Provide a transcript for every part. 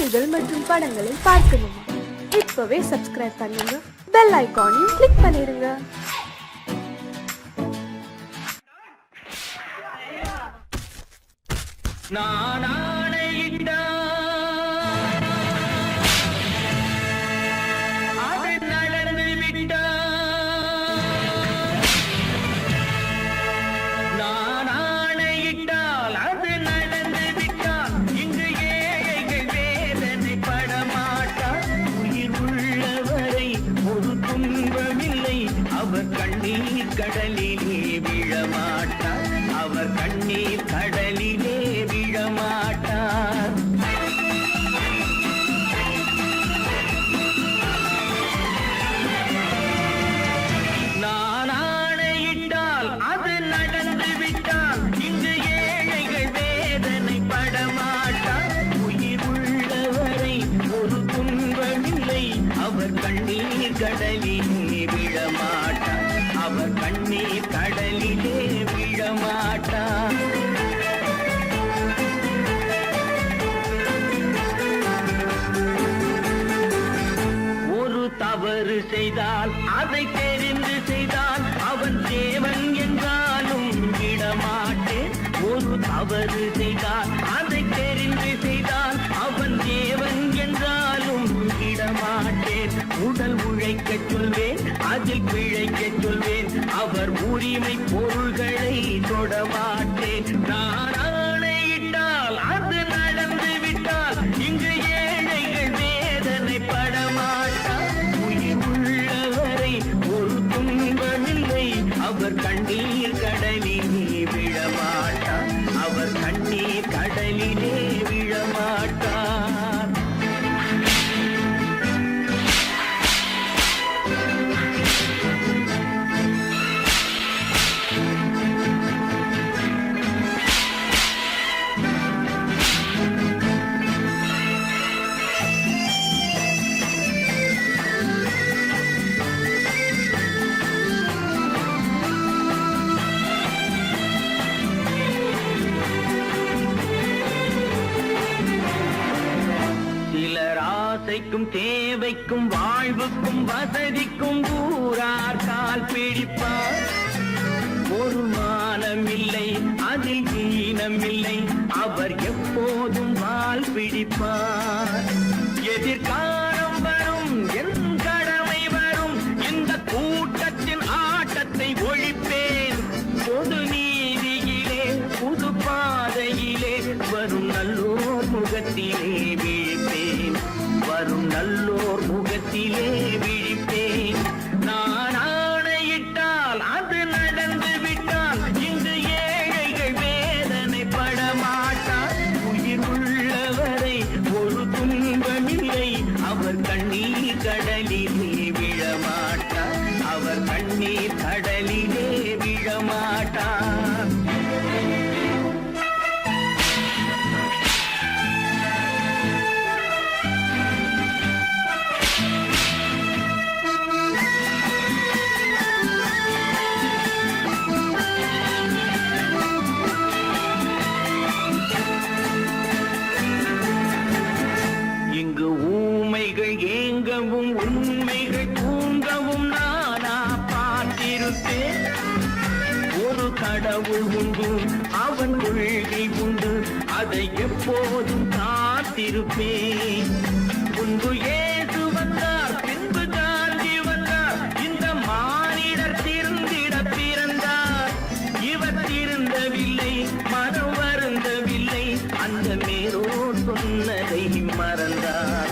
செய்திகள் மற்றும் படங்களை பார்க்கணுமா? இப்பவே சப்ஸ்கிரைப் பண்ணுங்க, பெல் ஐகானையும் கிளிக் பண்ணிருங்க. அவர் கண்ணீர் கடலிலே விழமாட்டார், அவர் கண்ணீர் கடலிலே விழமாட்டார். நான் ஆணையிட்டால் அது நடந்து விட்டால் இங்கு ஏழைகள் வேதனை படமாட்டார். உயிர் உள்ளவரை ஒரு துன்பமில்லை, அவர் கண்ணீர் கடலிலே விழமாட்டார், அவர் கண்ணீர் கடலிலே விழமாட்டார். ஒரு தவறு செய்தால் அதை தெரிந்து செய்தால் அவன் தேவன் என்றாலும் விடமாட்டேன். ஒரு தவறு செய்தால் அதை தெரிந்து செய்தால் அவன் தேவன் என்றாலும் விடமாட்டேன். உடல் உழைக்க சொல்வேன், அதில் பிழைக்க சொல்வேன், அவர் உரிமை பொருள்களை தொடமாட்டேன். நான் ஆணையிட்டால் அது நடந்து விட்டால் இங்கு ஏழைகள் வேதனை படமாட்டார். உயிர் உள்ளவரை ஒரு துன்பமில்லை, அவர் கண்ணீர் கடலிலே விழமாட்டார், அவர் கண்ணீர் கடலிலே விழமாட்டார். ஆசைக்கும் தேவைக்கும் வாழ்வுக்கும் வசதிக்கும் ஊரார் கால் பிடிப்பார். ஒரு மானமில்லை, அதில் ஈனமில்லை, அவர் எப்போதும் வால் பிடிப்பார். எதிர்காலம் வரும், என் கடமை வரும், இந்த கூட்டத்தின் ஆட்டத்தை ஒழிப்பேன். பொது நீதியிலே புது பாதையிலே வரும் நல்லோர் முகத்திலே விழிப்பேன், வரும் நல்லோர் முகத்திலே விழிப்பேன். நான் ஆணையிட்டால் அது நடந்து விட்டால் இங்கு ஏழைகள் வேதனை படமாட்டார். உயிர் உள்ளவரை ஒரு துன்பமில்லை, அவர் கண்ணீர் கடலிலே விழமாட்டார், அவர் கண்ணீர் கடலிலே விழமாட்டார். இங்கு ஊமைகள் ஏங்கவும் உண்மைகள் தூங்கவும் நானா பார்த்திருப்பேன். ஒரு கடவுள் உண்டு, அவன் கொள்கை உண்டு, அதை எப்போதும் காத்திருப்பேன். முன்பு இயேசு வந்தார், பின்பு காந்தி வந்தார், இந்த மானிடர் திருந்திட பிறந்தார். இவர் திருந்தவில்லை, மனம் வருந்தவில்லை, அந்த மேலோர் சொன்னதை மறந்தார்,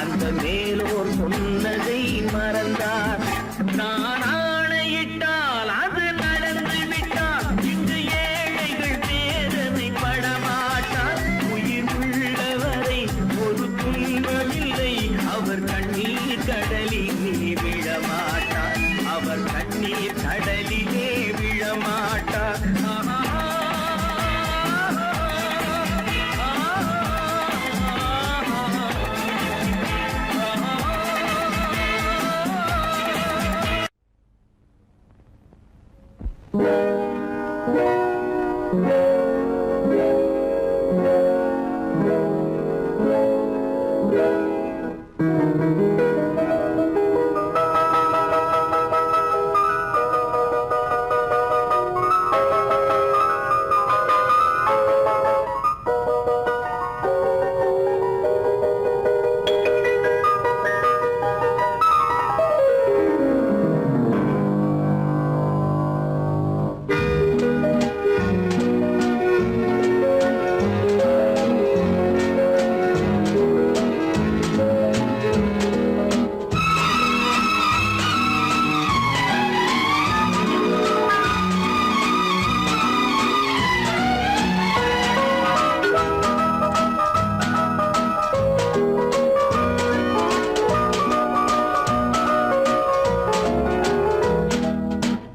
அந்த மேலோர் சொன்னதை மறந்தார். நான் ஆணையிட்டால் அது நடந்து விட்டால் இங்கு ஏழைகள் வேதனை படமாட்டார். உயிர் உள்ளவரை ஒரு துன்பமில்லை, அவர் கண்ணீர் கடலிலே விழமாட்டார், அவர் கண்ணீர் கடலிலே விழமாட்டார்.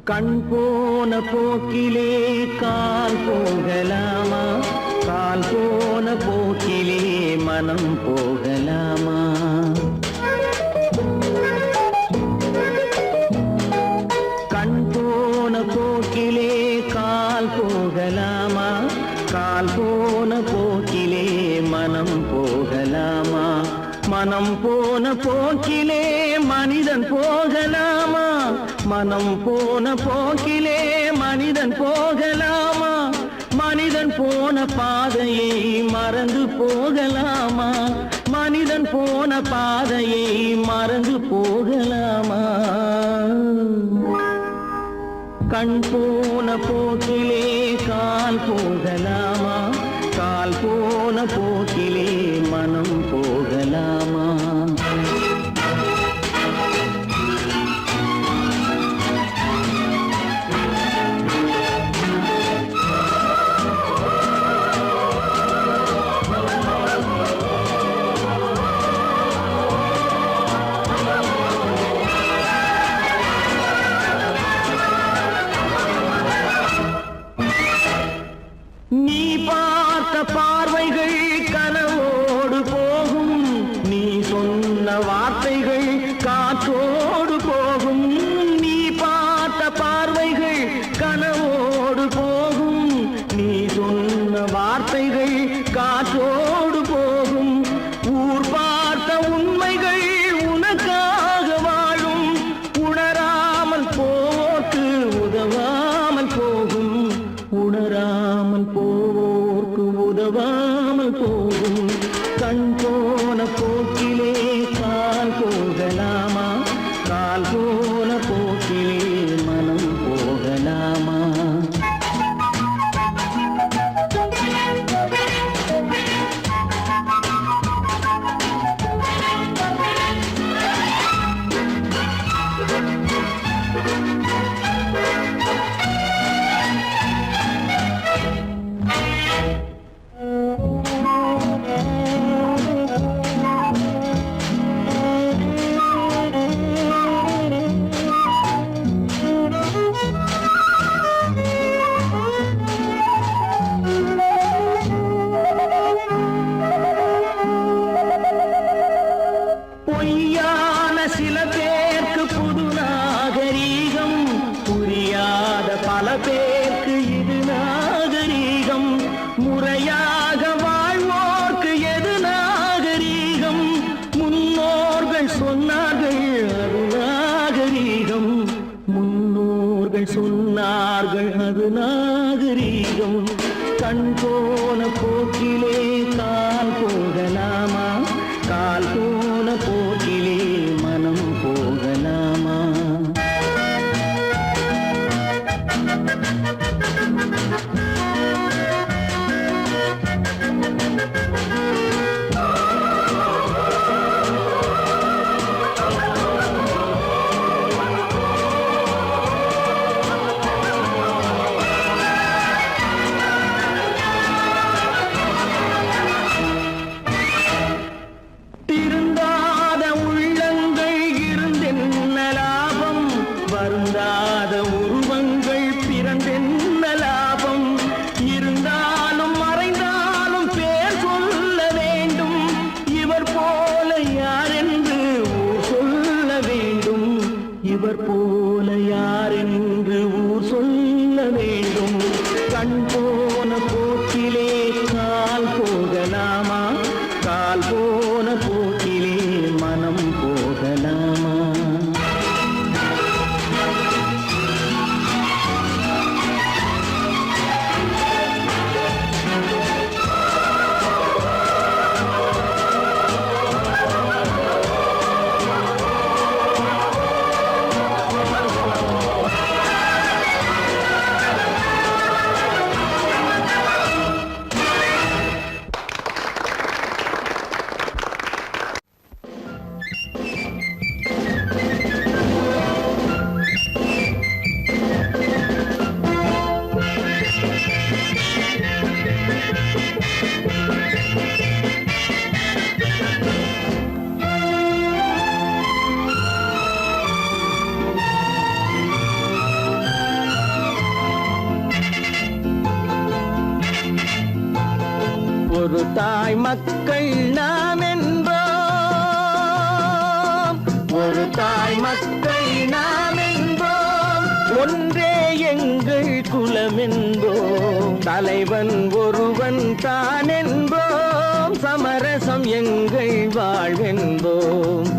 கண் போன போக்கிலே கால் போகலாமா, கால் போன போக்கிலே மனம் போகலாமா? கண் போன போக்கிலே கால் போகலாமா, கால் போன போக்கிலே மனம் போகலாமா? மனம் போன போக்கிலே மனிதன் போகலாமா? மனம் போன போக்கிலே மனிதன் போகலாமா? மனிதன் போன பாதையை மறந்து போகலாமா? மனிதன் போன பாதையை மறந்து போகலாமா? கண் போன போக்கிலே கால் போகலாமா, கால் போன போக்கிலே மனம் போகலாமா? நீ பார்த்த பார்வைகள் கனவோடு போகும், நீ சொன்ன வார்த்தைகள் காற்றோடு போகும். நீ பார்த்த பார்வைகள் கனவோடு போகும், நீ சொன்ன வார்த்தைகள் காற்றோடு போகும். ஊர் பார்த்த உண்மைகள் உனக்காக வாழும், உணராமல் போக்கு உதவாமல் போகும், உணராமல் போவோர்க்கு உதவாமல் போகும். கண் போன போக்கிலே கால் போகலாமா, கால் போன போக்கிலே மனம் போகலாமா? பொய்யான சில பேருக்கு புது நாகரீகம், புரியாத பல பேருக்கு இது நாகரீகம். முறையாக வாழ்வோர்க்கு எது நாகரீகம்? முன்னோர்கள் சொன்னார்கள் அது நாகரீகம், முன்னோர்கள் சொன்னார்கள் அது நாகரீகம். கண் போன போக்கிலே கால் போகலாமா, கால் போன போக்கிலே மனம் போகலாமா? போன போக்கிலே மனம் போகலாமா? ஒரு தாய் மக்கள் நாம் என்போம், ஒரு தாய் மக்கள் நாம் என்போம், ஒன்றே எங்கள் குலம் என்போம், தலைவன் ஒருவன் தான் என்போம், சமரசம் எங்கள் வாழ்வென்போம்.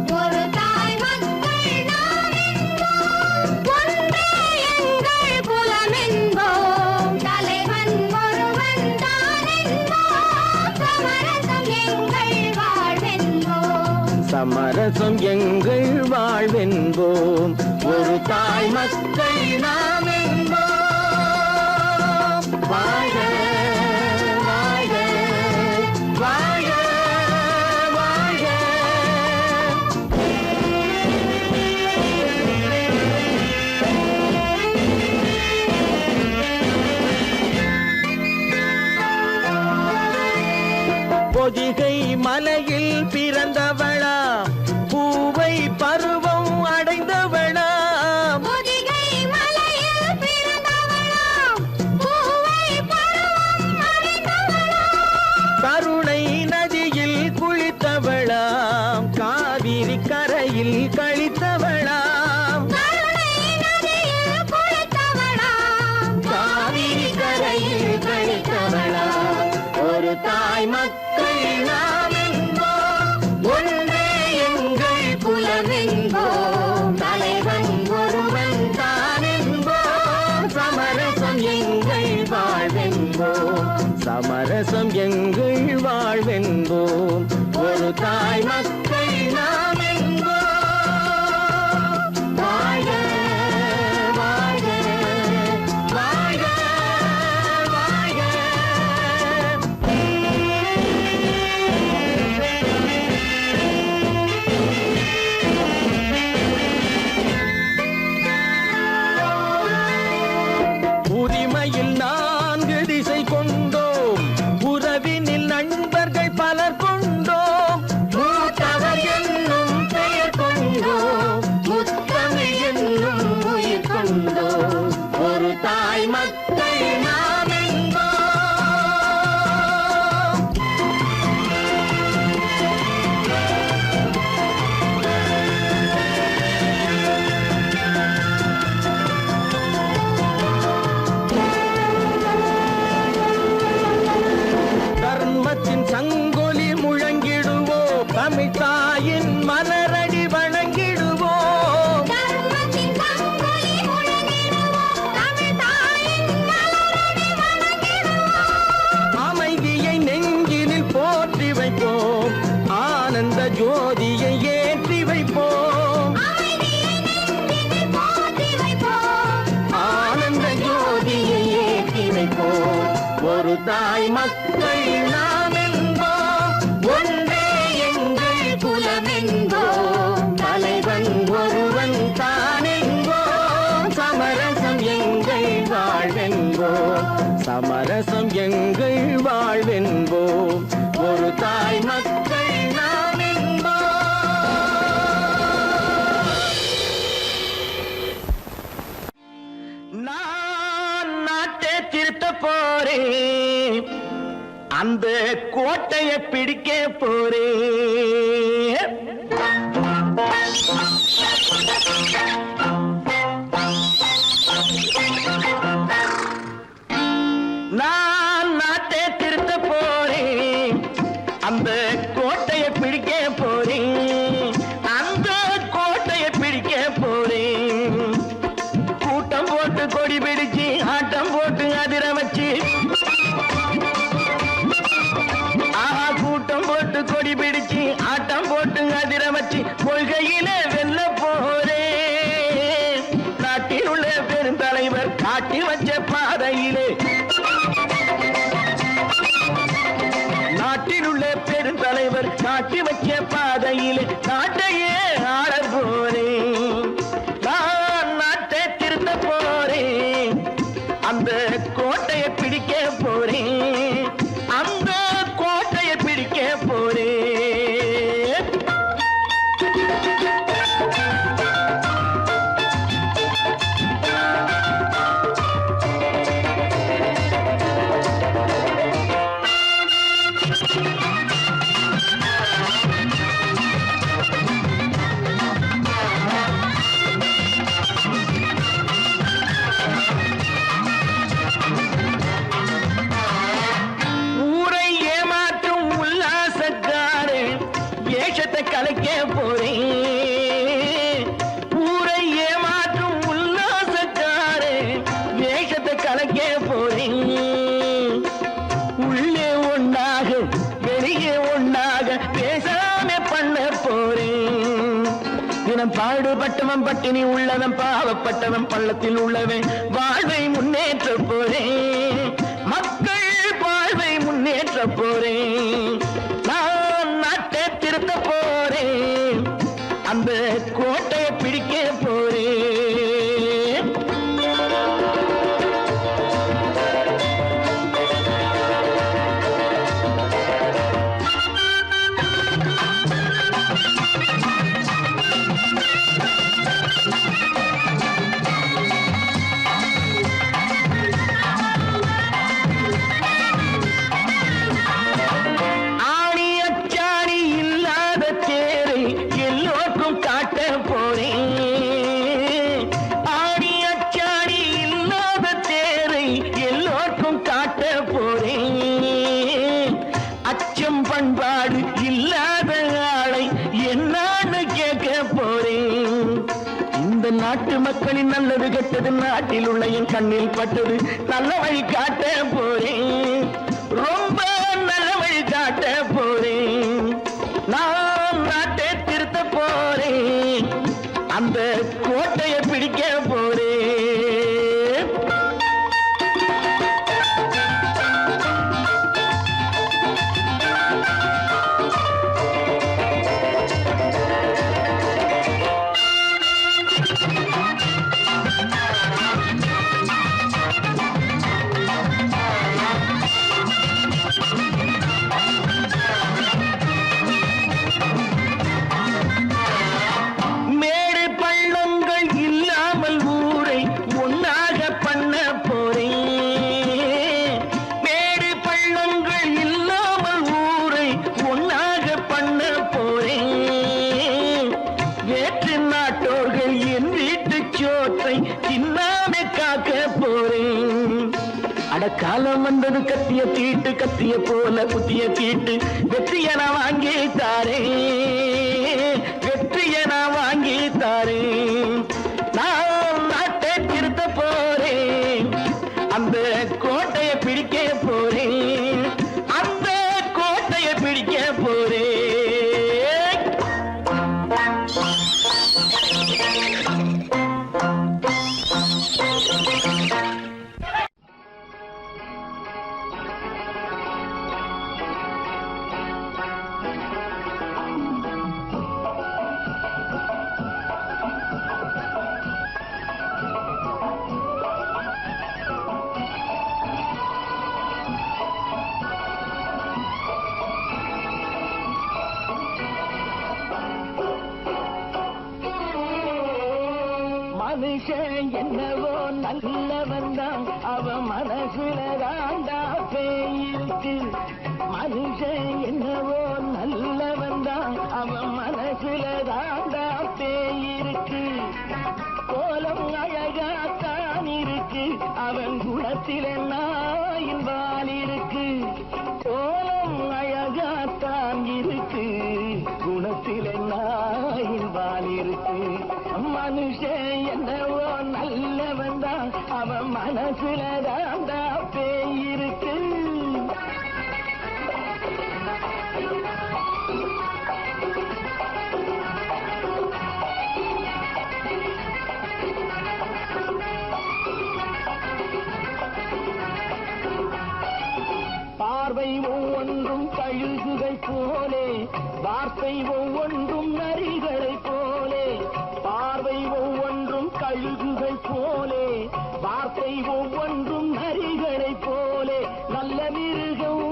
சமரசம் எங்கள் வாழ்வென்போம், ஒரு தாய் மக்கள் நாம் என்போம். வாழ்க வாழ்க வாழ்க வாழ்க. பொதிகை மலையில் பிறந்தவளா, பூவை பருவம் அடைந்தவளா, பொதிகை மலையில் பிறந்தவளா, பூவை பருவம் அடைந்தவளா, கருணை நதியில் குளித்தவளா, காவிரி கரையில் கழித்தவளா, கருணை நதியில் குளித்தவளா, காவிரி கரையில் கழித்தவளா, ஒரு தாய் மக்கள் நாம் என்போம், ஒன்றே எங்கள் குலம் என்போம், தலைவன் ஒருவன் தான் என்போம், சமரசம் எங்கள் வாழ்வென்போம், சமரசம் எங்கள் வாழ்வென்போம், ஒரு தாய் மக்கள் நாம் என்போம். வாழ்க வாழ்க வாழ்க வாழ்க. உரிமையில் 4 திசை கொண்டோம், உறவினில் நண்பர்கள் பலர் கொண்டோம், மூத்தவர் என்னும் பெயர் கொண்டோம், முத்தமிழ் என்னும் உயிர் கொண்டோம், ஒரு தாய் மக்கள் நாம் என்போம். தர்மத்தின் சங்கொலி முழங்கிடுவோம், தமிழ் தாயின் மலரடி வணங்கிடுவோம், தர்மத்தின் சங்கொலி முழங்கிடுவோம், தமிழ் தாயின் மலரடி வணங்கிடுவோம், அமைதியை நெஞ்சினில் போற்றி வைப்போம், ஆனந்த ஜோதியை ஏற்றி வைப்போம், அமைதியை நெஞ்சினில் போற்றி வைப்போம், ஆனந்த ஜோதியை ஏற்றி வைப்போம், ஒரு தாய் மக்கள் நாம் என்போம், ஒன்றே எங்கள் குலம் என்போம், தலைவன் ஒருவன் தான் என்போம், சமரசம் எங்கள் வாழ்வென்போம், சமரசம் எங்கள் வாழ்வென்போம், ஒரு தாய் மக்கள் நாம் என்போம். நான் நாட்டை திருத்த போறேன், அந்த கோட்டையை பிடிக்க போறேன். நான் நாட்டை திருத்த போறேன், அந்த கோட்டையை பிடிக்க நாட்டி வச்ச பாதையில் நாட்டையே ஆள போறேன். நான் நாட்டை திருத்த போறேன், அந்த கோட்டையை பிடிக்க போறேன், அந்த கோட்டையை பிடிக்க போறேன். ஊரை ஏமாற்றும் உல்லாசக்காரன் வேஷத்தை கலைக்க போறேன். ஊரை ஏமாற்றும் உல்லாசக்காரன் வேஷத்தை கலைக்க போறேன். உள்ளே ஒன்றாக வெளியே ஒன்றாக பேசாம பண்ண போறேன். தினம் பாடுபட்டவன் பட்டினி உள்ளவன் பாவப்பட்டவன் பள்ளத்தில் உள்ளவன் வாழ்வை முன்னேற்ற போறேன். மக்கள் வாழ்வை முன்னேற்ற போறேன். நான் நாட்டை திருத்த போறேன், அந்த கோட்டையை பிடிக்க போறேன். ஆணி அச்சாணி இல்லாத தேரை எல்லோருக்கும் காட்ட போறேன். ஆணி அச்சாணி இல்லாத தேரை எல்லோருக்கும் காட்ட போறேன். அச்சம் பண்பாடு இல்லாத ஆளை என்னான்னு கேட்க போறேன். இந்த நாட்டு மக்களின் நல்லது கெட்டது நாட்டில் உள்ள என் கண்ணில் பட்டது நல்ல வழி காட்ட போறேன். ரொம்ப நல்ல வழி காட்ட போறேன். நான் நாட்டை திருத்த போறேன், அந்த கோட்டையை பிடிக்க போறேன். மேடு பள்ளங்கள் இல்லாமல் ஊரை ஒன்னாக பண்ண போறேன். மேடு பள்ளங்கள் இல்லாமல் ஊரை ஒன்னாக பண்ண போறேன். வேற்று நாட்டோர்கள் என் வீட்டு சோற்றை தின்னாம காக்க போறேன். அடக்காலம் வந்தது கத்திய தீட்டு, கத்திய போல குத்திய தீட்டு, வெற்றிய நான் வாங்கி தாரேன், வெற்றிய நான் வாங்கி தாரேன். நான் நாட்டை திருத்த போறேன், அந்த கோட்டையை பிடிக்க போறேன், அந்த கோட்டையை பிடிக்க போறேன். மனுஷன் என்னவோ நல்லவன் தான், அவன் மனசுல தாண்டா பேயிருக்கு. மனுஷன் என்னவோ நல்லவன் தான், அவன் மனசுல தாண்டா பேயிருக்கு. கோலம் அழகாத்தான் இருக்கு, அவன் குணத்தில நாயின் வால் இருக்கு. கோலம் அழகாத்தான் இருக்கு, குணத்தில நாயின் வால் இருக்கு. மனுஷன் என்னவோ நல்லவன் தான், அவன் மனசுல தாண்டா பேயிருக்கு. பார்வை ஒவ்வொன்றும் கழுகுகள் போலே வார்த்தை ஒவ்வொன்றும் நரிகளை போலே, பார்வை ஒவ்வொன்றும் கழுகுகள் போலே, வார்த்தை ஒவ்வொன்றும் நரிகளை போலே, நல்ல மிருகம்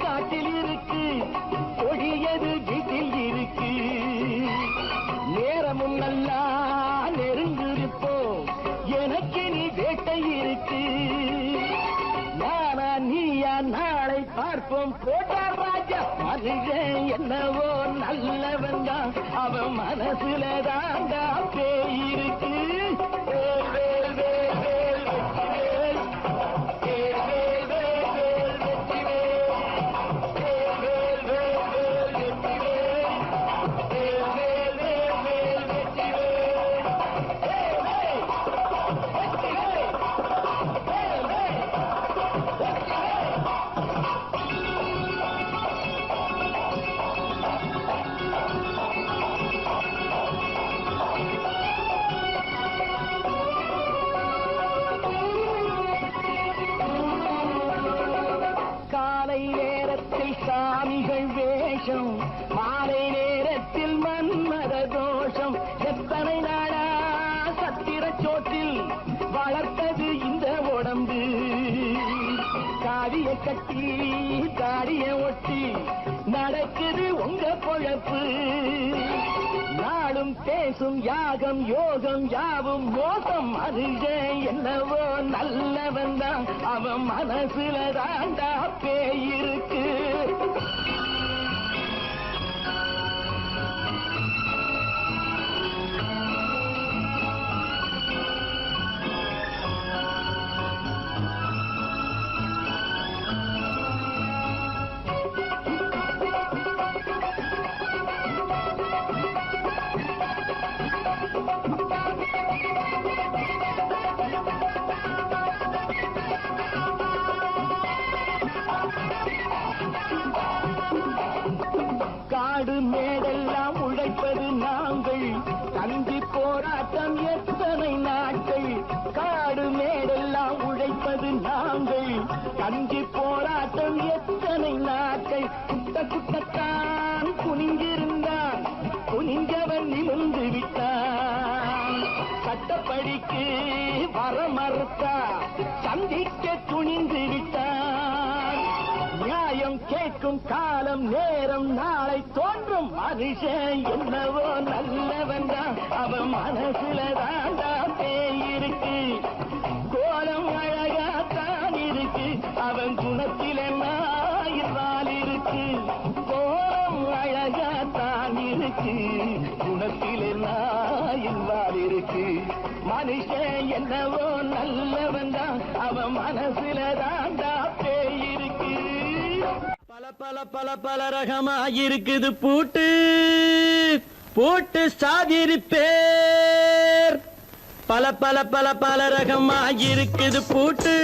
காட்டில் இருக்கு, கொடியது வீட்டில் இருக்கு. நேரமும் நல்லா நெருங்கிருப்போம், எனக்கு நீ வேட்டை இருக்கு. நானா நீயா நாளை பார்ப்போம், போட்டார் ராஜா. மனுஷன் என்னவோ நல்லவன் தான், அவன் மனசுல தாண்டா பேய் இருக்கு. வேல், வேல், வேல், வேல், வெற்றிவேல். வேல், வேல், வேல், வேல், வெற்றிவேல். வேல், வேல், வேல், வேல், வெற்றிவேல். வேல், வேல், வேல், வேல், வெற்றிவேல். வேல், வேல், வெற்றிவேல். வேல், வேல், வெற்றிவேல். காலை நேரத்தில் சாமிகள் வேஷம், மாலை நேரத்தில் மன்மத தோஷம். எத்தனை நாளா சத்திர சோற்றில் வளர்த்தது இந்த உடம்பு. காவிய கட்டி தாடிய ஒட்டி நடக்குது உங்க பொழப்பு. நாளும் பேசும் யாகம் யோகம் யாவும் மோசம். மனுஷன் என்னவோ நல்லவன் தான், அவன் மனசுல தாண்டா பேய் இருக்கு. காடு மேடெல்லாம் உழைப்பது நாங்கள், தந்தி போராட்டம் எத்தனை நாட்கள். காடு மேடெல்லாம் உழைப்பது நாங்கள், தந்தி போராட்டம் எத்தனை நாட்கள். குட்ட குட்டத்தான் குனிஞ்சிருந்தான், குனிஞ்சவன் நிமிர்ந்து விட்டான். சட்டப்படிக்கு வர மறுத்தா, சந்திக்க துணிந்து விட்டான். நியாயம் கேட்கும் காலம் நேரம் நாளை தோன்றும். மனுஷன் என்னவோ நல்லவன் தான், அவன் மனசுல தாண்டா பேய் இருக்கு. கோலம் அழகாத்தான் இருக்கு, அவன் குணத்தில நாயிரால் இருக்கு. கோலம் அழகாத்தான் இருக்கு, குணத்தில நாயிரால் இருக்கு. மனுஷன் என்னவோ நல்லவன் தான், அவன் மனசுல தாண்டா பேய் இருக்கு. பல பல பல பல ரகமா இருக்குது பூட்டு, பூட்டு சாதிரி பேர். பல பல பல பல ரகமா இருக்குது பூட்டு,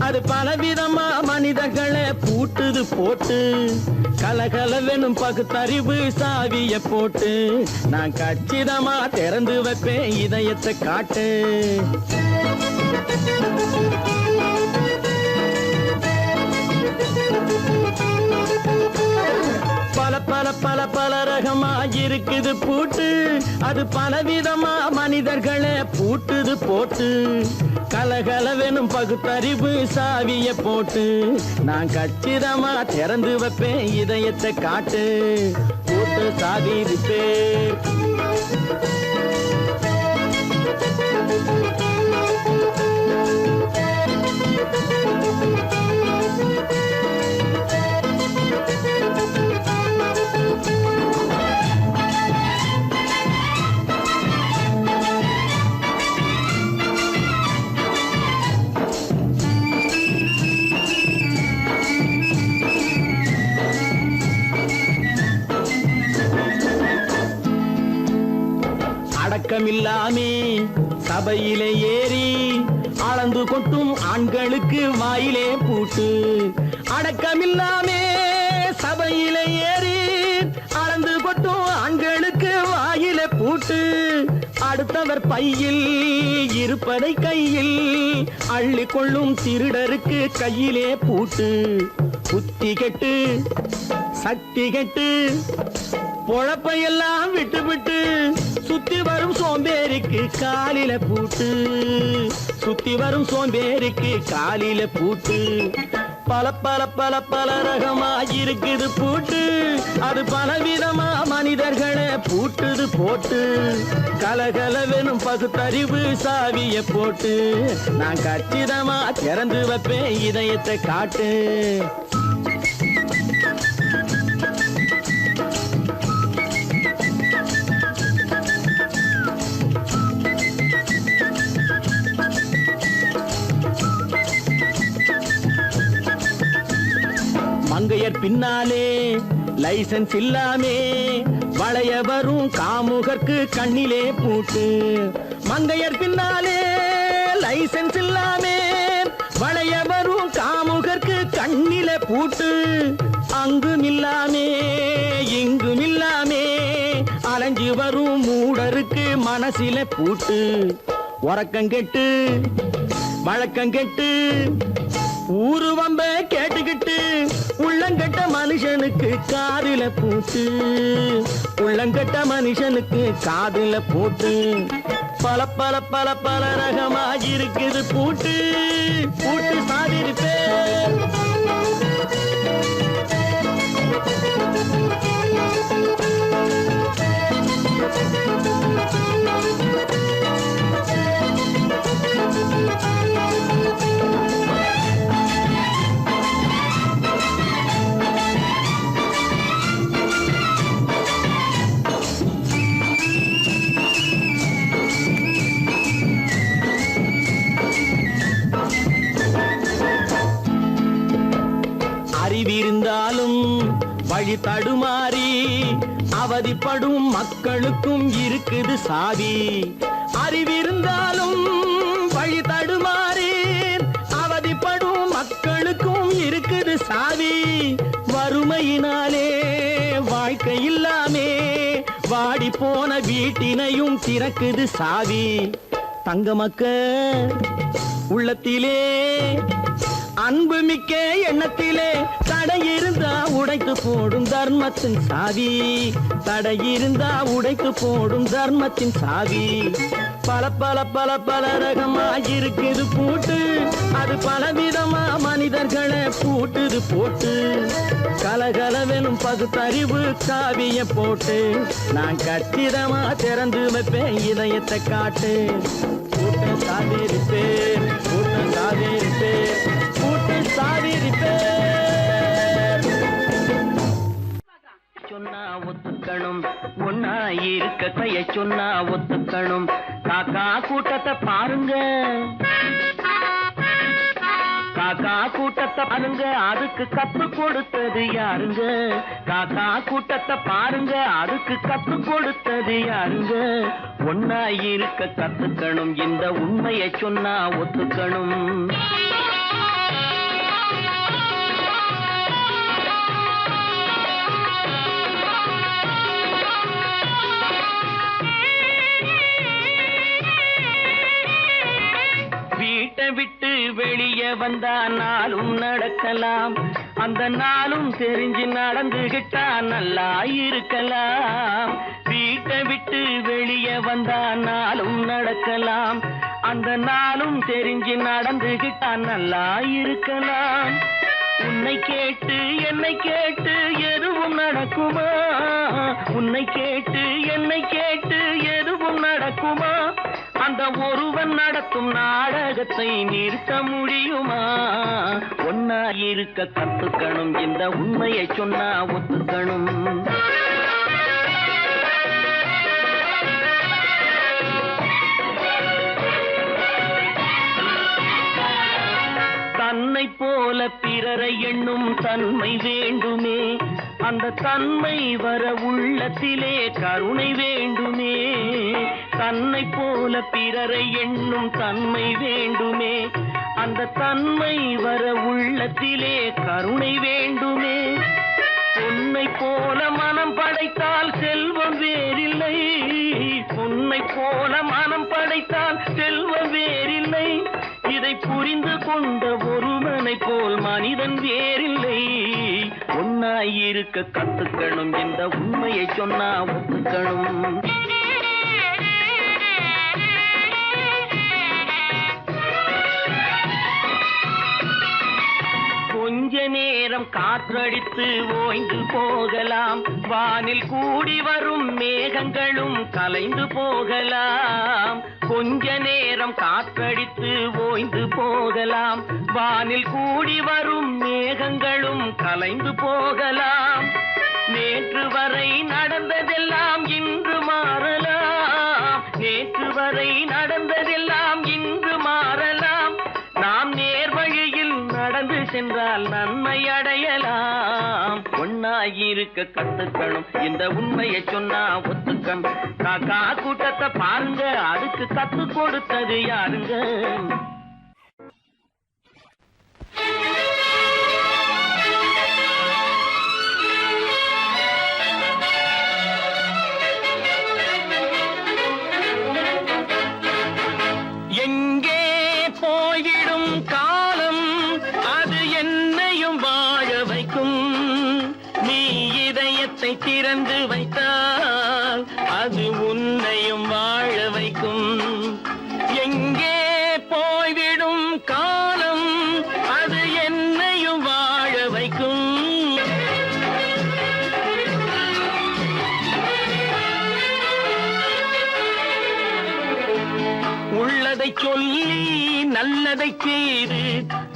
அது பலவிதமா மனிதர்களை பூட்டுது போட்டு. கலகலவெனும் பகுத்தறிவு சாவிய போட்டு, நான் கச்சிதமா திறந்து வைப்பேன் இதயத்தை காட்டு. பல பல பல பல ரகமா இருக்குது பூட்டு, அது பலவிதமா மனிதர்களை பூட்டுது போட்டு. கலகலவெனும் பகுத்தறிவு சாவிய போட்டு, நான் கச்சிதமா திறந்து வைப்பேன் இதயத்தை காட்டு. பூட்டு சாவி பேர். அடக்கமில்லாமே சபையிலே ஏறி அளந்து கொட்டும் ஆண்களுக்கு வாயிலே பூட்டு. அடக்கமில்லாமே சபையிலே ஏறி அளந்து கொட்டும் ஆண்களுக்கு வாயிலே பூட்டு. அடுத்தவர் பையில் இருப்பதை கையில் அள்ளி கொள்ளும் திருடருக்கு கையிலே பூட்டு. புத்தி கெட்டு சக்தி கெட்டு பொழப்பையெல்லாம் விட்டு விட்டு சுத்தி வரும் சோம்பேறிக்கு காலில பூட்டு, சுத்தி வரும் சோம்பேறிக்கு காலில பூட்டு. பல பல பல பல ரகமா இருக்குது பூட்டு, அது பலவிதமா மனிதர்களை பூட்டுது போட்டு. கலகலவெனும் பகுத்தறிவு சாவிய போட்டு நான் கச்சிதமா திறந்து வைப்பேன் இதயத்தை காட்டு. மங்கையர் பின்னாலே லைசன்ஸ் இல்லாமே வளைய வரும் காமுகர்க்கு கண்ணிலே பூட்டு. மங்கையர் பின்னாலே லைசன்ஸ் இல்லாமே வளைய வரும் காமுகர்க்கு கண்ணிலே பூட்டு. அங்கும் இல்லாமே இங்கும் இல்லாமே அலைஞ்சு வரும் மூடருக்கு மனசில பூட்டு. உறக்கம் கெட்டு வழக்கம் கெட்டு ஊரு வம்ப கேட்டுக்கிட்டு உள்ளங்கட்ட மனுஷனுக்கு காதுல பூட்டு, உள்ளங்கட்ட மனுஷனுக்கு காதுல பூட்டு. பல பல பல பல ரகமா இருக்குது பூட்டு, பூட்டு சாதிருப்பே. அறிவிருந்தாலும் வழி தடுமாறி அவதிப்படும் மக்களுக்கும் இருக்குது சாவி. அறிவிருந்தாலும் வழி தடுமாறி அவதிப்படும் மக்களுக்கும் இருக்குது சாவி. வறுமையினாலே வாழ்க்கை இல்லாமே வாடி போன வீட்டினையும் திறக்குது சாவி. தங்க மக்க உள்ளத்திலே அன்பு மிக்க எண்ணத்திலே தடை இருந்தா உடைத்து போடும் தர்மத்தின் சாவி, தடை இருந்தா உடைத்து போடும் தர்மத்தின் சாவி. பல பல பல பல ரகமா இருக்குது பூட்டு, அது பலவிதமா மனிதர்களை பூட்டுது போட்டு. கலகலவெனும் பகுத்தறிவு சாவிய போட்டு நான் கச்சிதமா திறந்து வைப்பேன் இதயத்தை காட்டு. பூட்டு சாதிருப்பேன், பூட்டு சாதிருப்பேன், பூட்டு சாதிருப்பேன். சொன்னா ஒத்துக்கணும், ஒன்னா இருக்க கைய சொன்னா ஒத்துக்கணும். காக்கா கூட்டத்தை பாருங்க, காக்கா கூட்டத்தை பாருங்க, அதுக்கு கத்து கொடுத்தது யாருங்க? காக்கா கூட்டத்தை பாருங்க, அதுக்கு கத்து கொடுத்தது யாருங்க? ஒன்னா இருக்க கத்துக்கணும், இந்த உண்மையை சொன்னா ஒத்துக்கணும். வீட்டை விட்டு வெளியே வந்தா நாளும் நடக்கலாம், அந்த நாளும் தெரிஞ்சு நடந்துகிட்டா நல்லா இருக்கலாம். வீட்டை விட்டு வெளியே வந்தா நாளும் நடக்கலாம், அந்த நாளும் தெரிஞ்சு நடந்துகிட்டா நல்லா இருக்கலாம். உன்னை கேட்டு என்னை கேட்டு எதுவும் நடக்குமா? உன்னை கேட்டு என்னை கேட்டு எதுவும் நடக்குமா? அந்த ஒருவன் நடத்தும் நாடகத்தை நிறுத்த முடியுமா? ஒன்னா இருக்க கத்துக்கணும், இந்த உண்மையை சொன்னா ஒத்துக்கணும். தன்னை போல பிறரை எண்ணும் தன்மை வேண்டுமே, அந்த தன்மை வர உள்ளத்திலே கருணை வேண்டுமே. தன்னை போல பிறரை எண்ணும் தன்மை வேண்டுமே, அந்த தன்மை வர உள்ளத்திலே கருணை வேண்டுமே. பொன்னை போல மனம் படைத்தால் செல்வம் வேறில்லை, பொன்னை போல மனம் படைத்தால் செல்வம் வேறில்லை. இதை புரிந்து கொண்ட ஒருவனை உன்னை போல் மனிதன் வேறில்லை. ஒன்னாயிருக்க கத்துக்கணும், இந்த உண்மையை சொன்னா ஒத்துக்கணும். கொஞ்ச நேரம் காற்றடித்து ஓய்ந்து போகலாம், வானில் கூடி வரும் மேகங்களும் கலைந்து போகலாம். கொஞ்ச நேரம் காற்றடித்து ஓய்ந்து போகலாம், வானில் கூடி வரும் மேகங்களும் கலைந்து போகலாம். நேற்று வரை நடந்ததெல்லாம் இன்று மாறலாம், நேற்று வரை நடந்ததெல்லாம் இன்று மாறலாம். நாம் நேர்வழியில் நடந்து சென்றால் நன்மை அடையலாம். ஒன்னாயிருக்க கத்துக்கணும், இந்த உண்மையை சொன்னா ஒத்துக்கணும். காக்கா கூட்டத்தை பாருங்க, அதுக்கு கத்து கொடுத்தது யாருங்க? எங்கே போய்விடும் காலம், அது என்னையும் வாழ வைக்கும். நீ இதயத்தை திறந்து வைத்தால் அது உன்னையும் வாழ வைக்கும். எங்கே போய்விடும் காலம், அது என்னையும் வாழ வைக்கும். உள்ளதை சொல்லி நல்லதை செய்து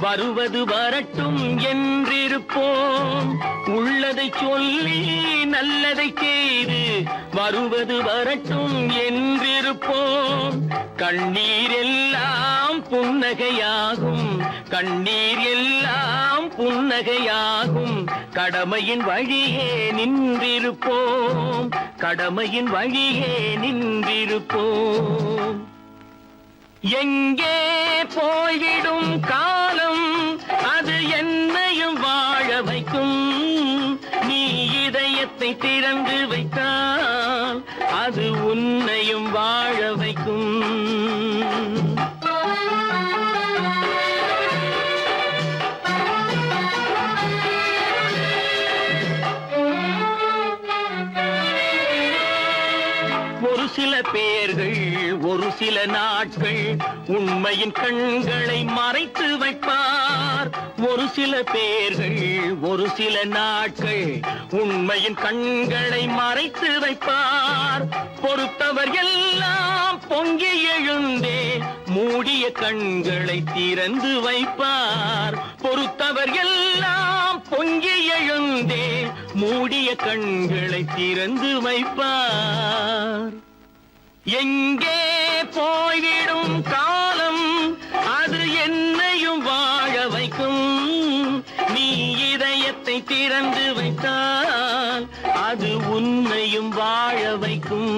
வருவது வரட்டும் என்றிருப்போம். உள்ளதை சொல்லி நல்லதை செய்து வருவது வரட்டும் என்றிருப்போம். கண்ணீர் எல்லாம் புன்னகையாகும், கண்ணீர் எல்லாம் புன்னகையாகும். கடமையின் வழியே நின்றிருப்போம், கடமையின் வழியே நின்றிருப்போம். எங்கே போய்விடும் காலம், அது என்னையும் வாழ வைக்கும். நீ இதயத்தை திறந்து வைத்தால் அது உன்னையும் வாழ வைக்கும். ஒரு சில பேர்கள் ஒரு சில நாட்கள் உண்மையின் கண்களை மறைத்து வைப்பார். ஒரு சில பேர்கள் ஒரு சில நாட்கள் உண்மையின் கண்களை மறைத்து வைப்பார். பொறுத்தவர் எல்லாம் பொங்கி எழுந்தே மூடிய கண்களை திறந்து வைப்பார். பொறுத்தவர் எல்லாம் பொங்கி எழுந்தே மூடிய கண்களை திறந்து வைப்பார். எங்கே போய்விடும் காலம், அது என்னையும் வாழ வைக்கும். நீ இதயத்தை திறந்து வைத்தால் அது உன்னையும் வாழ வைக்கும்.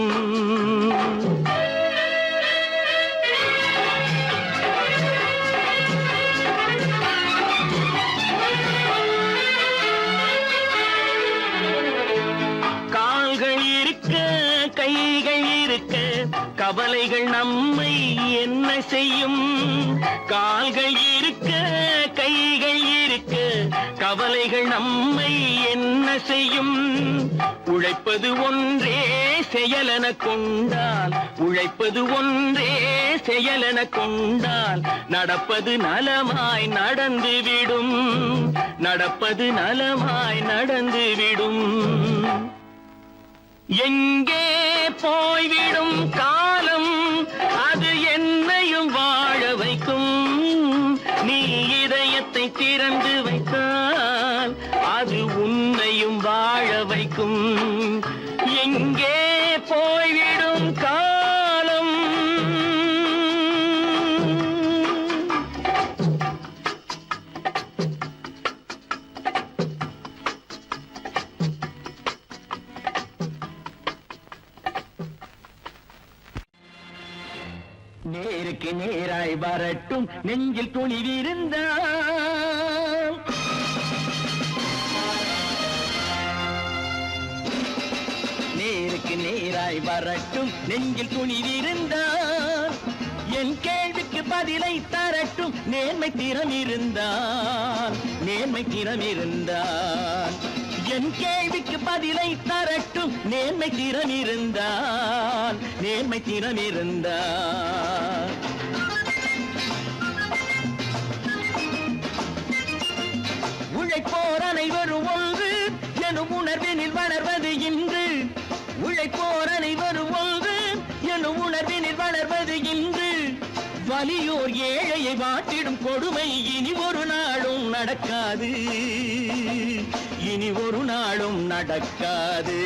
கால்கள் இருக்க கைகள் இருக்க கவலைகள் நம்மை என்ன செய்யும்? கால்கள் இருக்க கைகள் இருக்க கவலைகள் நம்மை என்ன செய்யும்? உழைப்பது ஒன்றே செயலென கொண்டால், உழைப்பது ஒன்றே செயலென கொண்டால் நடப்பது நலமாய் நடந்துவிடும், நடப்பது நலமாய் நடந்துவிடும். எங்கே போய்விடும் காலம், அது என்னையும் வாழ வைக்கும். நீ இதயத்தை திறந்து வைத்தால் அது உன்னையும் வாழ வைக்கும். எங்கே போய்விடும் காலம். நேருக்கு நேராய் வரட்டும் நெஞ்சில் துணிவிருந்தால், நேருக்கு நேராய் வரட்டும் நெஞ்சில் துணிவிருந்தால், என் கேள்விக்கு பதிலை தரட்டும் நேர்மை திறம் இருந்தால் என் கேள்விக்கு பதிலை தரட்டும் நேர்மை திறம் இருந்தால் உழைப்போர் அனைவரும் ஒன்று எனும் உணர்வினில் வளர்வது இன்று உழைப்போர் அனைவரும் ஒன்று எனும் உணர்வினில் வளர்வது இன்று வலியோர் ஏழையை வாட்டிடும் கொடுமை இனி ஒரு நாளும் நடக்காது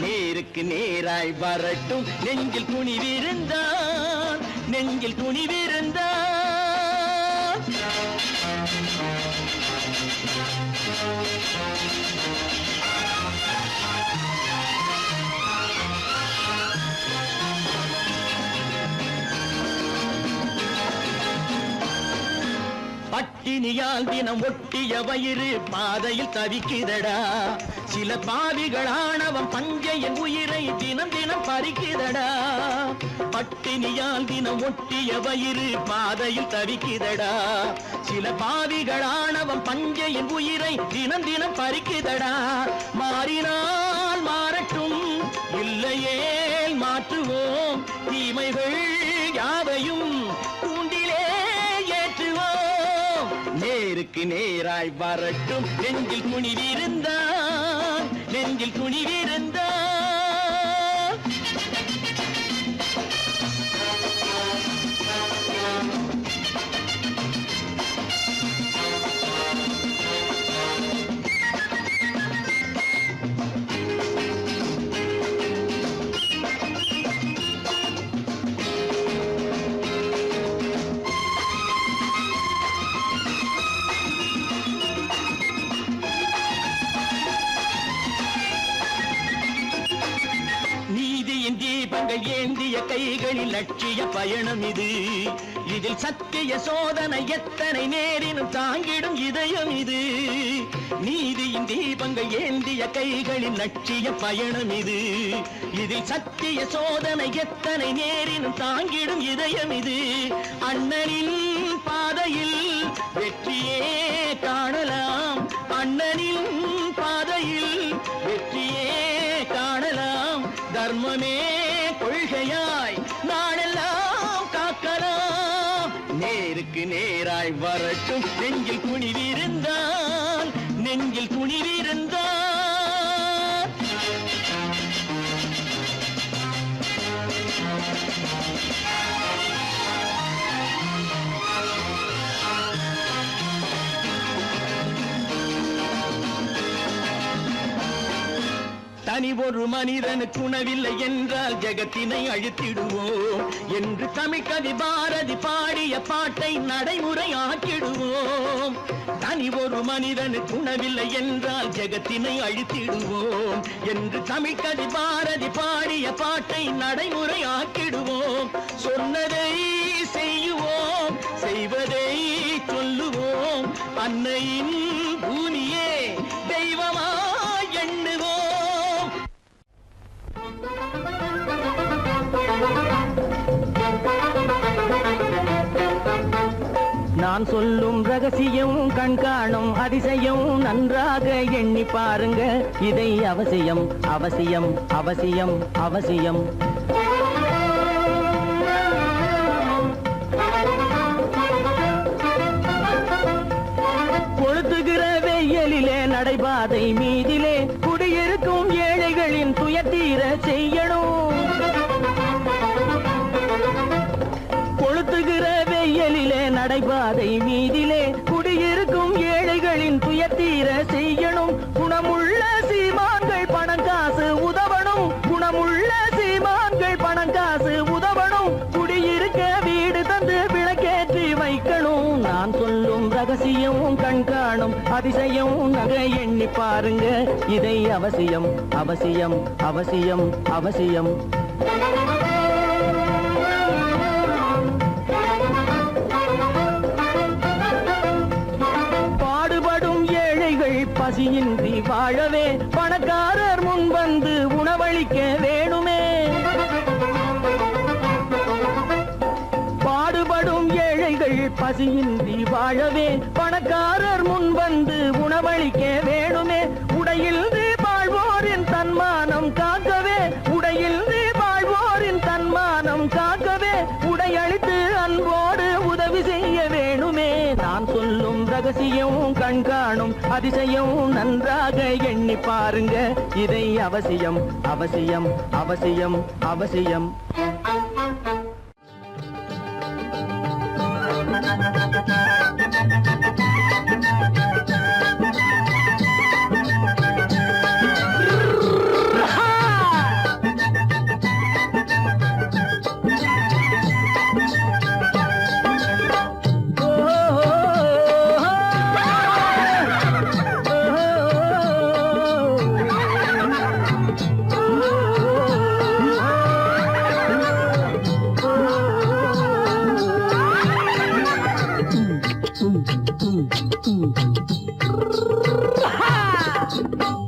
நேருக்கு நேராய் வரட்டும் நெஞ்சில் துணிவிருந்தான் பட்டினியால் தினம் ஒட்டிய வயிறு பாதையில் தவிக்குதடா சில பாவிகளானவன் பஞ்சையின் உயிரை தினம் பறிக்குதடா பட்டினியால் தினம் ஒட்டிய வயிறு பாதையில் தவிக்குதடா சில பாவிகளானவன் பஞ்சையின் உயிரை தினம் பறிக்குதடா மாறினால் மாறட்டும் இல்லையே மாற்றுவோம் தீமைகள் யாவையும் கூண்டிலே ஏற்றுவோம் நேருக்கு நேராய் வரட்டும் நெஞ்சில் துணிவிருந்தான் தீபங்கள் ஏந்திய கைகளில் லட்சிய பயணம் இது இதில் சத்திய சோதனை எத்தனை நேரினும் தாங்கிடும் இதயம் இது நீதியின் தீபங்கள் ஏந்திய கைகளில் லட்சிய பயணம் இது இதில் சத்திய சோதனை எத்தனை நேரினும் தாங்கிடும் இதயம் இது அண்ணனின் பாதையில் வெற்றியே காணலாம் அண்ணனின் பாதையில் வெற்றியே காணலாம் தர்மமே கொள்கையாய் நாடெல்லாம் காக்கலாம் நேருக்கு நேராய் வரட்டும் நெஞ்சில் துணிவிருந்தான் தனி ஒரு மனிதனுக்கு உணவில்லை என்றால் ஜெகத்தினை அழித்திடுவோம் என்று தமிழ்கவி பாரதி பாடிய பாட்டை நடைமுறையாக்கிடுவோம் தனி ஒரு மனிதனுக்கு உணவில்லை என்றால் ஜெகத்தினை அழித்திடுவோம் என்று தமிழ்கவி பாரதி பாடிய பாட்டை நடைமுறையாக்கிடுவோம் சொன்னதை செய்யுவோம் செய்வதை சொல்லுவோம் அன்னையின் பூமியே தெய்வமா எண்ணுவோம் நான் சொல்லும் ரகசியம் கண்காணும் அதிசயம் நன்றாக எண்ணி பாருங்க இதை அவசியம் அவசியம் அவசியம் அவசியம் கொளுத்துகிற வெயிலிலே நடைபாதை மீதிலே குடியிருக்கும் ஏழைகளின் துயத்தீர செய்யணும் கொளுத்துகிற வெயிலிலே நடைபாதை மீதிலே குடியிருக்கும் ஏழைகளின் துயத்தீர செய்யணும் குணமுள்ள சீமான்கள் பணம் காசு உதவணும் குணமுள்ள சீமான்கள் பணம் காசு உதவணும் குடியிருக்க வீடு தந்து விளக்கேற்றி வைக்கணும் நான் சொல்லும் ரகசியம் கண்காணும் அதிசயம் நகை எண்ணி பாருங்க இதை அவசியம் அவசியம் அவசியம் அவசியம் பாடுபடும் ஏழைகள் பசியின்றி வாழவே பணக்காரர் முன் வந்து உணவளிக்க வேணுமே பாடுபடும் பசியின்றி வாழவே பணக்காரர் முன் வந்து உணவளிக்க வேணுமே. உடையில் வாழ்வோரின் தன்மானம் காக்கவே, உடையில் வாழ்வோரின் தன்மானம் காக்கவே, உடையளித்து அன்போடு உதவி செய்ய வேணுமே. நான் சொல்லும் ரகசியம் கண்காணும் அதிசயம் நன்றாக எண்ணி பாருங்க. இதை அவசியம் அவசியம் அவசியம் அவசியம்.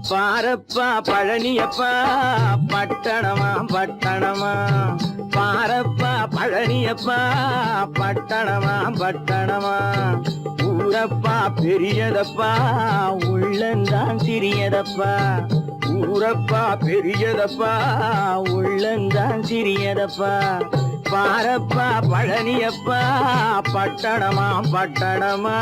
பாரப்பா பழனியப்பா பட்டணமா பட்டணமா, பாரப்பா பழனியப்பா பட்டணமா பட்டணமா. ஊரப்பா பெரியதப்பா உள்ளந்தான் சிறியதப்பா, ஊரப்பா பெரியதப்பா உள்ளந்தான் சிறியதப்பா. பாரப்பா பழனியப்பா பட்டணமா பட்டணமா.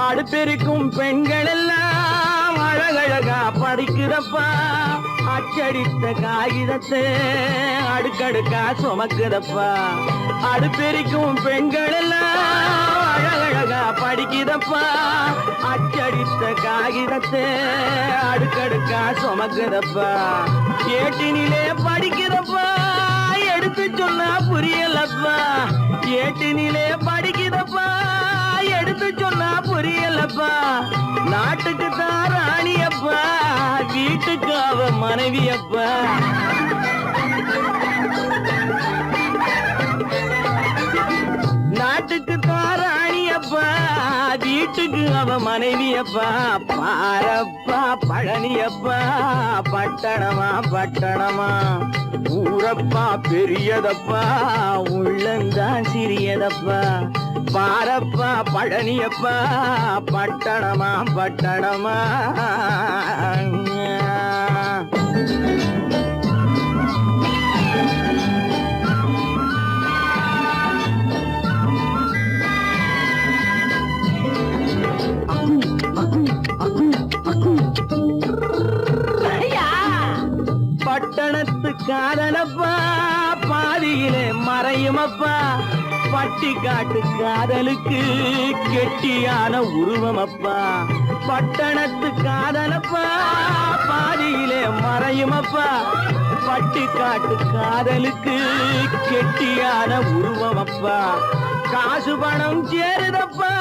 அடுப்பெருக்கும் பெண்கள் எல்லாம் அழகழகா படிக்கிறப்பா, அச்சடித்த காகிதத்தை அடுக்கடுக்கா சுமக்குதப்பா. அடுப்பெருக்கும் பெண்கள் எல்லாம் அழகழகா படிக்கிறப்பா, அச்சடித்த காகிதத்தை அடுக்கடுக்கா சுமக்குதப்பா. ஏட்டினிலே படிக்கிறப்பா எடுத்து சொன்னா புரியலப்பா, ஏட்டினிலே படிக்கிறப்பா எடுத்து சொன்னா புரியலப்பா. நாட்டுக்கு தான் ராணியப்பா, வீட்டுக்கு அவ மனைவியப்பா. நாட்டுக்கு தான் ராணியப்பா, வீட்டுக்கு அவ மனைவியப்பா. பாரப்பா பழனியப்பா பட்டணமா பட்டணமா. ஊரப்பா பெரியதப்பா உள்ளந்தான் சிறியதப்பா. பாரப்பா பழனியப்பா பட்டணமா பட்டணமா. பட்டணத்து காதலப்பா பாதியிலே மறையுமப்பா. பட்டி காட்டு காதலுக்கு கெட்டியான உருவமப்பா. பட்டணத்து காதலப்பா பாதியிலே மறையுமப்பா. பட்டி காட்டு காதலுக்கு கெட்டியான உருவமப்பா. காசு பணம் சேருதப்பா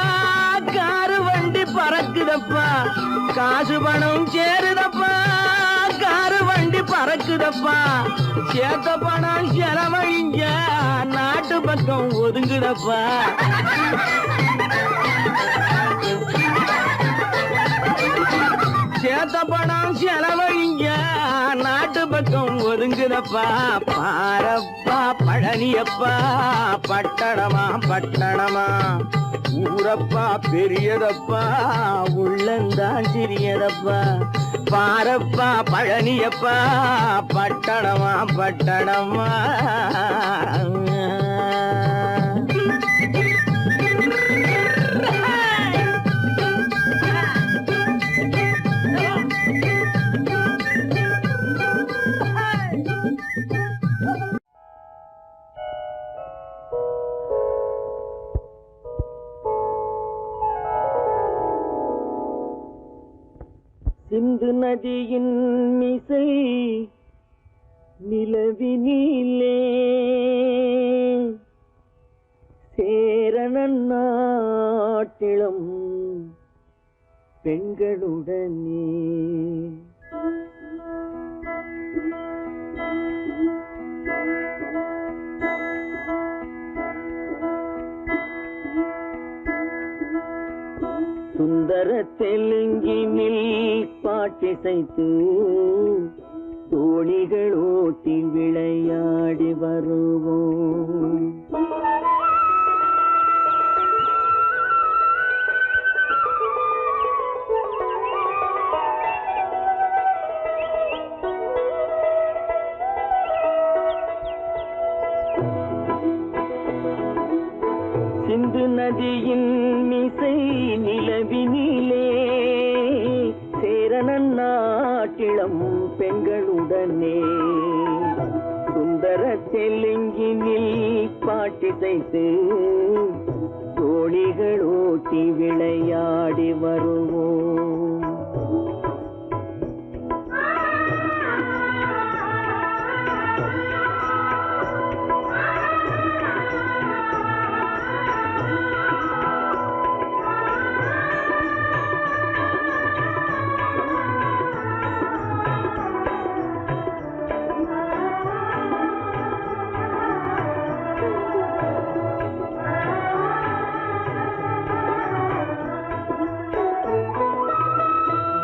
காரு வண்டி பறக்குதப்பா. காசு பணம் சேருதப்பா காரு வண்டி பறக்குதப்பா. சேத்த பணம் செலவழிஞ்ச நாட்டு பக்கம் ஒதுங்குதப்பா. சேத்த பணம் செலவழிஞ்ச நாட்டு பக்கம் ஒதுங்குதப்பா. பாரப்பா பழனியப்பா பட்டணமா பட்டணமா. ஊரப்பா பெரியதப்பா உள்ளந்தான் சிறியதப்பா. பாரப்பா பழனியப்பா பட்டணமா பட்டணமா. சிந்து நதியின் மிசை நிலவினிலே சேரணன் நாட்டிளம் பெண்களுடனே பாட்டிசைத்து தோணிகள் ஓட்டி விளையாடி வருவோம். சிந்து நதியின் மிசை நிலவினிலே சேரணன் நாட்டிளம் பெண்களுடனே சுந்தர தெலுங்கினில் பாட்டிசைத்து தோணிகள் ஓட்டி விளையாடி வருவோம்.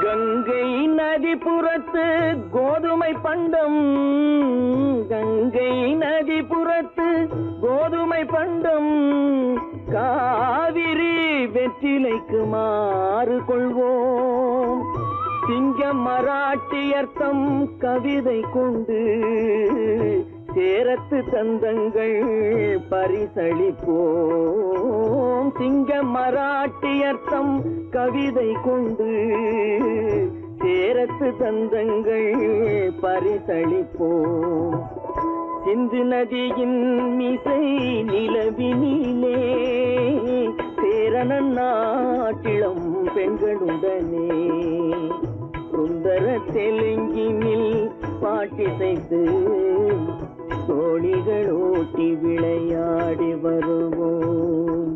கங்கை நதிபுறத்து கோதுமை பண்டம், கங்கை நதிபுறத்து கோதுமை பண்டம், காவிரி வெற்றிலைக்கு மாறு கொள்வோம். சிங்க மராட்டியர்த்தம் கவிதை கொண்டு சேரத்து தந்தங்கள் பரிசளிப்போம். சிங்க மராட்டியர்த்தம் கவிதை கொண்டு சேரத்து தந்தங்கள் பரிசளிப்போம். சிந்து நதியின் மிசை நிலவினிலே சேரணன் நாட்டிளம் பெண்களுடனே சுந்தர தெலுங்கினில் பாட்டிசைத்து தோணிகள் ஓட்டி விளையாடி வருவோம்.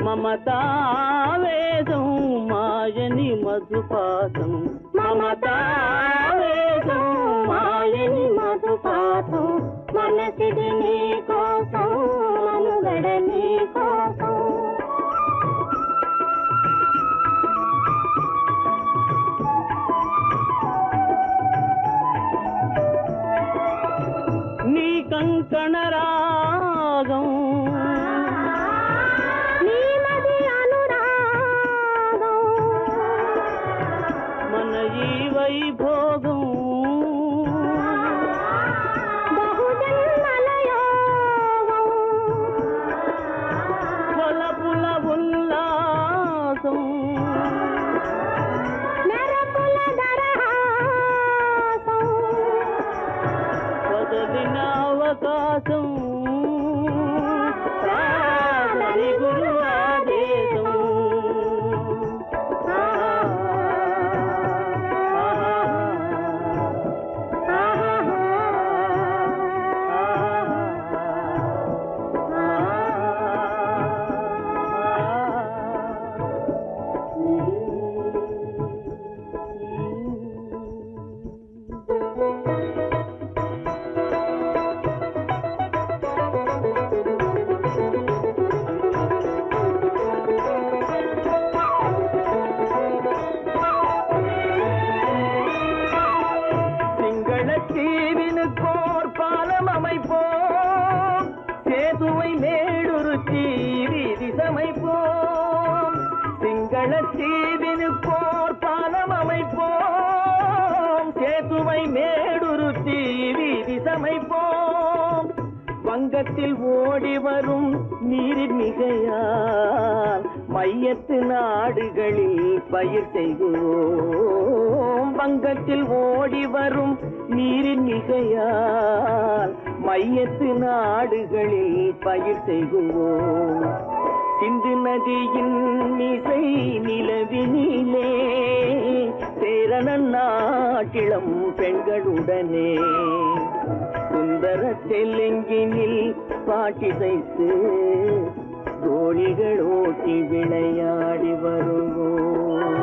మమతావేదం మాయని మధుపాతం, మమతావేదం మాయని మధుపాతం, మనసిది నీ కోసం మనుగడ నీ కోసం. నీ కంకణ రాగం వైభోగం బహుజన్మలయోగం కొలపుల ఉల్లాసం మెరపుల దరహాసం వదలిన అవకాశం సాగని గురు ఆదేశం. தீவினுக்கோர் பாலம் அமைப்போம், சேதுவை மேடுருத்தி வீதி சமைப்போம். சிங்கள தீவினுக்கோர் பாலம் அமைப்போம், சேதுவை மேடுருத்தி வீதி சமைப்போம். வங்கத்தில் ஓடி வரும் நீரின் மிகையால் மையத்து நாடுகளில் பயிர் செய்வோம். வங்கத்தில் ஓடி வரும் நீரின் மிகையால் மையத்து நாடுகளில் பயிர் செய்குவோம் சிந்து நதியின் மிசை நிலவினிலே சேரண நாட்டிளம் பெண்களுடனே சுந்தர தெலுங்கினில் பாட்டிசைத்து தோழிகள் ஓட்டி விளையாடி வருவோம்.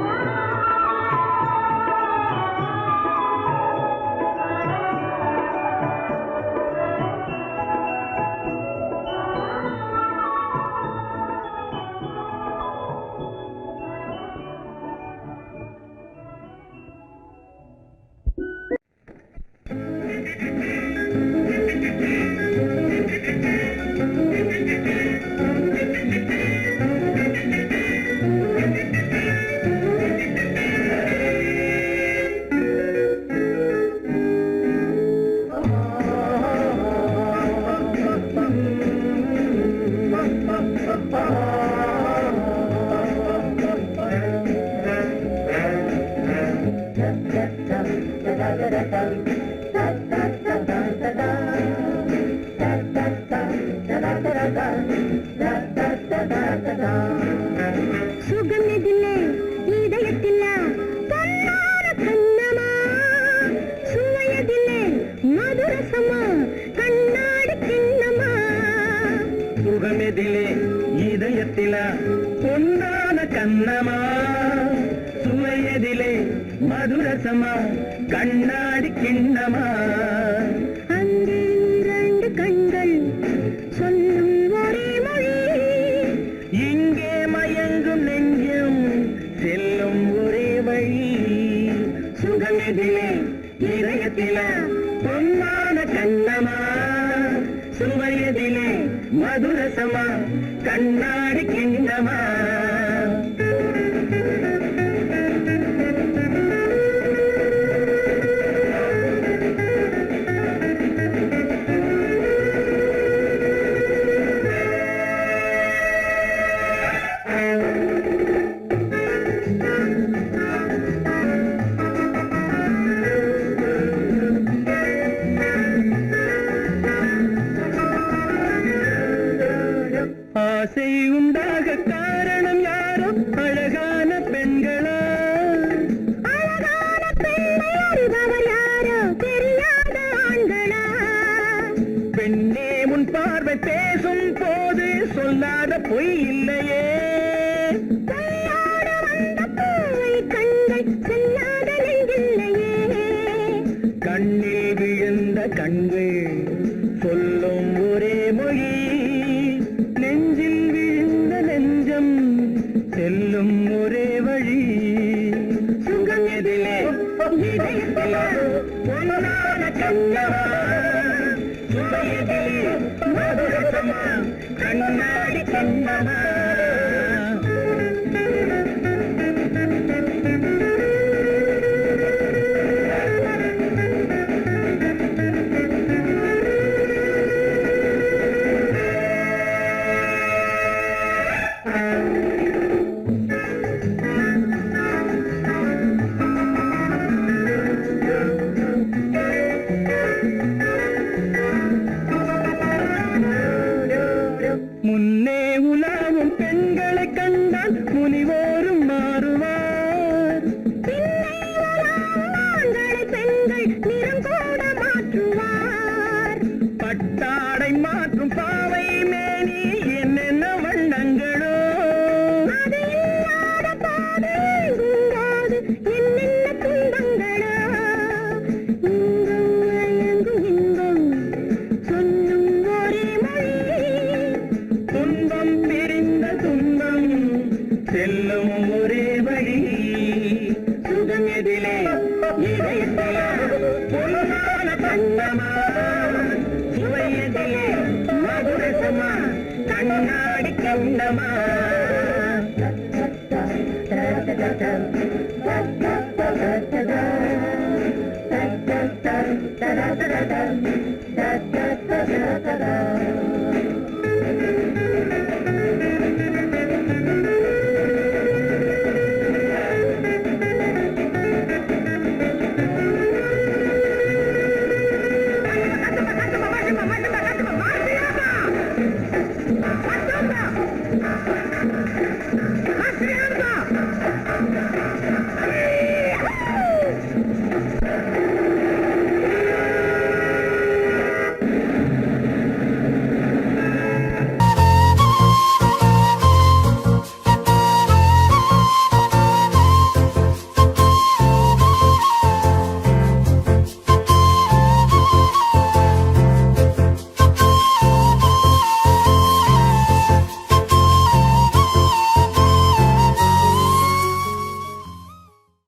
சுகமிதிலே இதயத்தில பொன்னார கண்ணமா சுவையதிலே மதுரசமா கண்ணாடி கிண்ணமா சுகமெதிலே இதயத்தில பொன்னான கண்ணமா சுவையதிலே மதுரசமா கண்ணாடி கிண்ணமா அங்கே இரண்டு கண்கள் சொல்லும் ஒரே மொழி இங்கே மயங்கும் நெஞ்சும் செல்லும் ஒரே வழி சுகமெதிலே இதயத்தில பொன்னான கண்ணமா சுவையதிலே மதுரசமா கண்ணாடி கிண்ணமா ஆசை உண்டாக காரணம் யாரோ அழகான பெண்களா அழகான பெண்ணை அறிபவர் யாரோ தெரியாத ஆண்களா பெண்ணே முன் பார்வை பேசும் போது சொல்லாத பொய் இல்லையே கையோடு வந்த பூவை கண்கள் செல்லாத நெஞ்சில்லையே கண்ணில் விழுந்த கண்கள் சொல்லும் ஒரே மொழி நெஞ்சில் விழுந்த நெஞ்சம் செல்லும் ஒரே வழி சுகம் எதிலே இதயத்தில பொன்னான கண்ணமா சுவையதிலே மதுரசமா கண்ணாடி கண்ணமா முன்னே உலாவும் பெண்களை கண்டால் முனிவோரும் மாறுவார் ஆண்களை பெண்கள் நிறம் கூட மாற்றுவார் பட்டாடை மாற்றும் பாவை மேனி என்னென்ன வண்ணங்களோ அது இல்லாத பாதை எங்குங்காது என்னென்ன துன்பங்களோ இங்கும் அயங்கும் இன்பம் சொல்லும் ஒரே மொழி துன்பம் பிரிந்த துன்பம் செல்லும் ஒரே வழி சுகம் எதிலே இதயத்தில பொன்னான கண்ணமா சுவையதிலே மதுரசமா கண்ணாடி கண்ணமா